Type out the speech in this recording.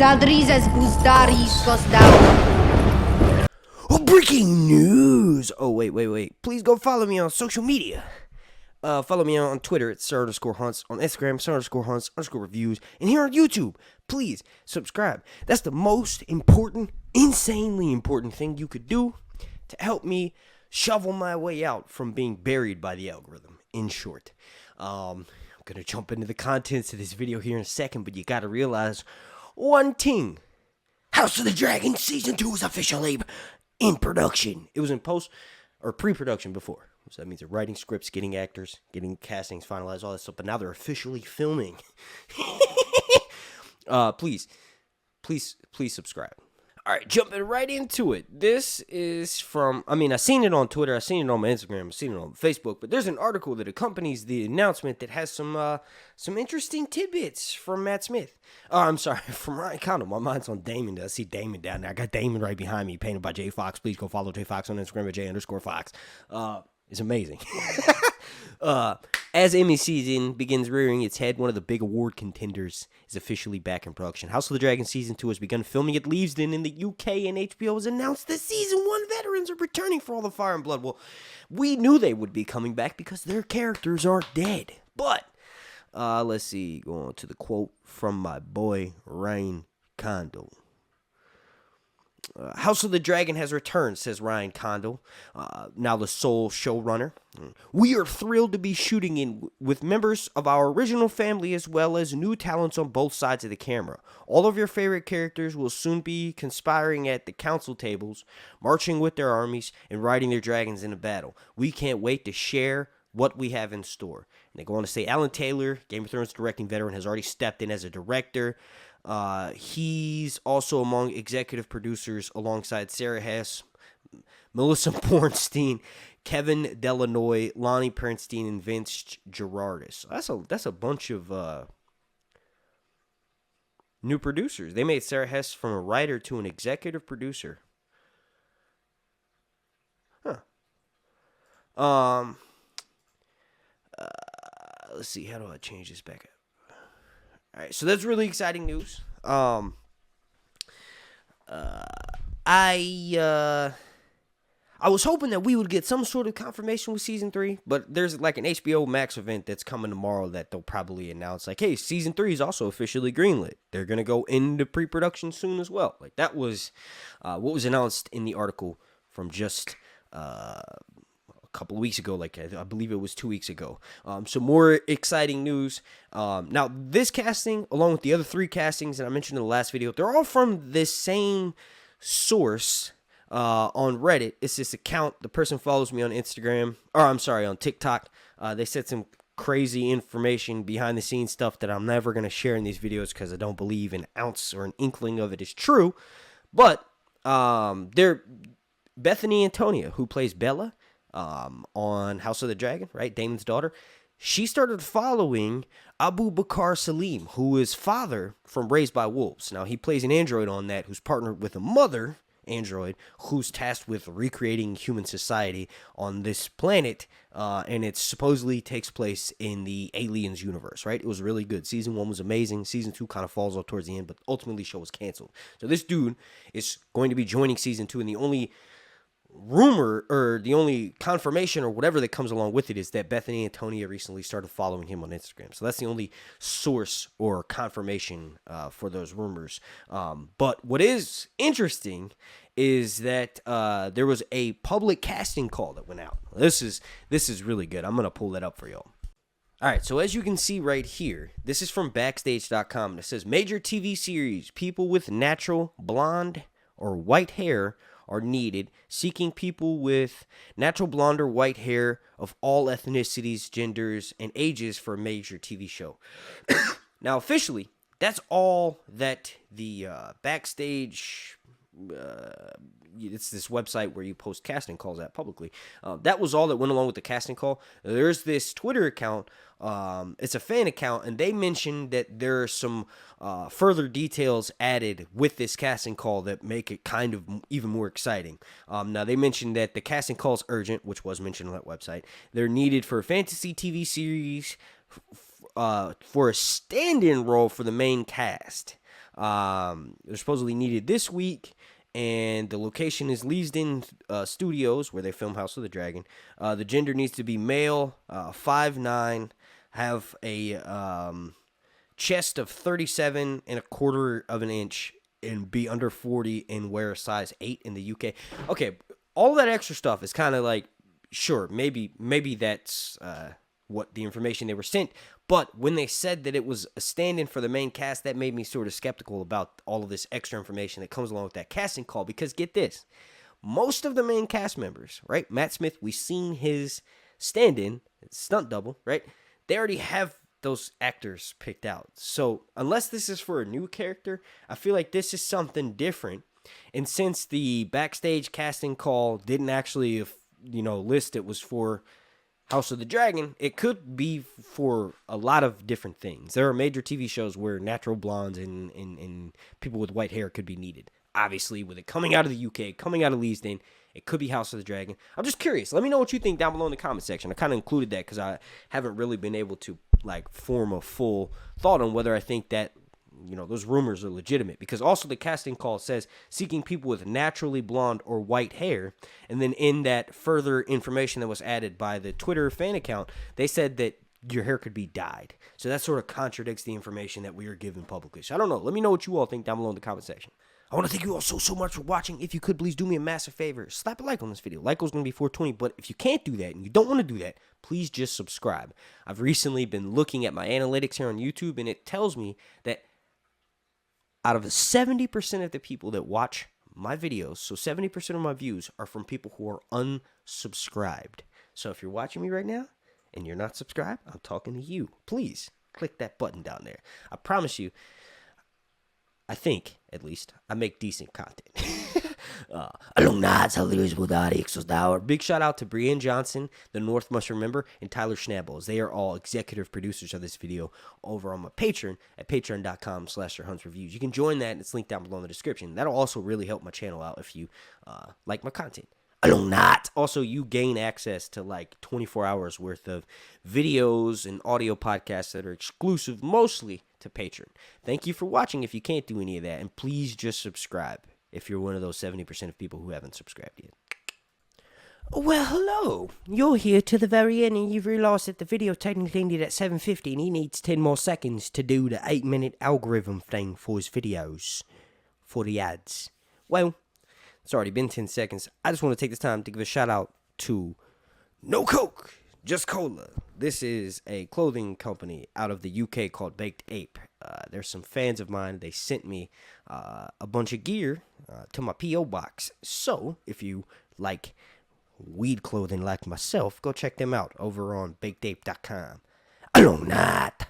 Zadrizes Buzdaris goes down. Oh, breaking news! Oh, wait. Please go follow me on social media. Follow me on Twitter at @sir_hunts, on Instagram, @sir_hunts_reviews, and here on YouTube, please subscribe. That's the most important, insanely important thing you could do to help me shovel my way out from being buried by the algorithm, in short. I'm going to jump into the contents of this video here in a second, but you got to realize one thing. House of the Dragon Season 2 is officially in production. It was in pre-production before. So that means they're writing scripts, getting actors, getting castings finalized, all that stuff. But now they're officially filming. Please subscribe. All right, jumping right into it. This is from, I've seen it on Twitter, I've seen it on my Instagram, I've seen it on Facebook, but there's an article that accompanies the announcement that has some interesting tidbits from Matt Smith. From Ryan Condal. My mind's on Damon. I see Damon down there. I got Damon right behind me, painted by J Fox. Please go follow J Fox on Instagram at J_Fox. It's amazing. As Emmy season begins rearing its head, one of the big award contenders is officially back in production. House of the Dragon Season 2 has begun filming at Leavesden in the UK, and HBO has announced that Season 1 veterans are returning for all the fire and blood. Well, we knew they would be coming back because their characters aren't dead. But, let's see, go on to the quote from my boy, Ryan Condal. House of the Dragon has returned, says Ryan Condal, now the sole showrunner. We are thrilled to be shooting in with members of our original family as well as new talents on both sides of the camera. All of your favorite characters will soon be conspiring at the council tables, marching with their armies, and riding their dragons into battle. We can't wait to share what we have in store. And they go on to say Alan Taylor, Game of Thrones directing veteran, has already stepped in as a director. He's also among executive producers alongside Sarah Hess, Melissa Bornstein, Kevin Delanoy, Lonnie Pernstein, and Vince Gerardis. That's a bunch of new producers. They made Sarah Hess from a writer to an executive producer. Let's see, how do I change this back up? All right, so that's really exciting news. I was hoping that we would get some sort of confirmation with Season 3, but there's like an HBO Max event that's coming tomorrow that they'll probably announce, like, hey, Season 3 is also officially greenlit. They're going to go into pre-production soon as well. Like, that was what was announced in the article from just a couple of weeks ago, like I believe it was 2 weeks ago. So more exciting news. Now, this casting, along with the other 3 castings that I mentioned in the last video, they're all from this same source on Reddit. It's this account. The person follows me on Instagram, on TikTok. They said some crazy information, behind the scenes stuff that I'm never going to share in these videos because I don't believe an ounce or an inkling of it is true. But they're Bethany Antonia, who plays Bella on House of the Dragon, right? Damon's daughter. She started following Abu Bakar Salim, who is father from Raised by Wolves. Now, he plays an android on that who's partnered with a mother android who's tasked with recreating human society on this planet, and it supposedly takes place in the Aliens universe, right? It was really good. Season 1 was amazing. Season 2 kind of falls off towards the end, but ultimately the show was canceled. So this dude is going to be joining Season 2, and the only rumor or the only confirmation or whatever that comes along with it is that Bethany Antonia recently started following him on Instagram. So that's the only source or confirmation for those rumors. But what is interesting is that there was a public casting call that went out. This is really good. I'm going to pull that up for y'all. All right, so as you can see right here, this is from Backstage.com. It says, major TV series, people with natural blonde or white hair are needed, seeking people with natural blonde or white hair of all ethnicities, genders, and ages for a major TV show. Now, officially, that's all that the Backstage, it's this website where you post casting calls at publicly. That was all that went along with the casting call. There's this Twitter account. It's a fan account, and they mentioned that there are some further details added with this casting call that make it kind of even more exciting. Now, they mentioned that the casting call is urgent, which was mentioned on that website. They're needed for a fantasy TV series for a stand-in role for the main cast. They're supposedly needed this week, and the location is Leesden Studios, where they film House of the Dragon. The gender needs to be male, 5'9", have a chest of 37 and a quarter of an inch, and be under 40 and wear a size 8 in the UK. Okay, all that extra stuff is kind of like, sure, maybe that's what the information they were sent. But when they said that it was a stand-in for the main cast, that made me sort of skeptical about all of this extra information that comes along with that casting call. Because get this, most of the main cast members, right? Matt Smith, we've seen his stand-in, stunt double, right? They already have those actors picked out. So unless this is for a new character, I feel like this is something different. And since the backstage casting call didn't actually, list it was for House of the Dragon, it could be for a lot of different things. There are major TV shows where natural blondes and people with white hair could be needed. Obviously, with it coming out of the UK, coming out of Leesden, it could be House of the Dragon. I'm just curious. Let me know what you think down below in the comment section. I kind of included that because I haven't really been able to form a full thought on whether I think that those rumors are legitimate, because also the casting call says seeking people with naturally blonde or white hair. And then in that further information that was added by the Twitter fan account, they said that your hair could be dyed. So that sort of contradicts the information that we are given publicly. So I don't know. Let me know what you all think down below in the comment section. I want to thank you all so much for watching. If you could, please do me a massive favor. Slap a like on this video. Like goes going to be 420, but if you can't do that and you don't want to do that, please just subscribe. I've recently been looking at my analytics here on YouTube, and it tells me that out of 70% of the people that watch my videos, so 70% of my views are from people who are unsubscribed. So if you're watching me right now and you're not subscribed, I'm talking to you. Please click that button down there. I promise you, I think, at least, I make decent content. Big shout out to Breanne Johnson, the North Must Remember, and Tyler Schnabel, as they are all executive producers of this video over on my Patreon at patreon.com/SirHuntsReviews. You can join that, and it's linked down below in the description. That'll also really help my channel out if you like my content. Also, you gain access to 24 hours worth of videos and audio podcasts that are exclusive mostly to Patreon. Thank you for watching if you can't do any of that, and please just subscribe if you're one of those 70% of people who haven't subscribed yet. Well, hello. You're here to the very end, and you've realized that the video technically ended at 7:50, and he needs 10 more seconds to do the 8-minute algorithm thing for his videos, for the ads. Well, it's already been 10 seconds. I just want to take this time to give a shout out to No Coke, Just Cola. This is a clothing company out of the UK called Baked Ape. There's some fans of mine. They sent me a bunch of gear to my P.O. box. So if you like weed clothing like myself, go check them out over on bakedape.com. Alone, not.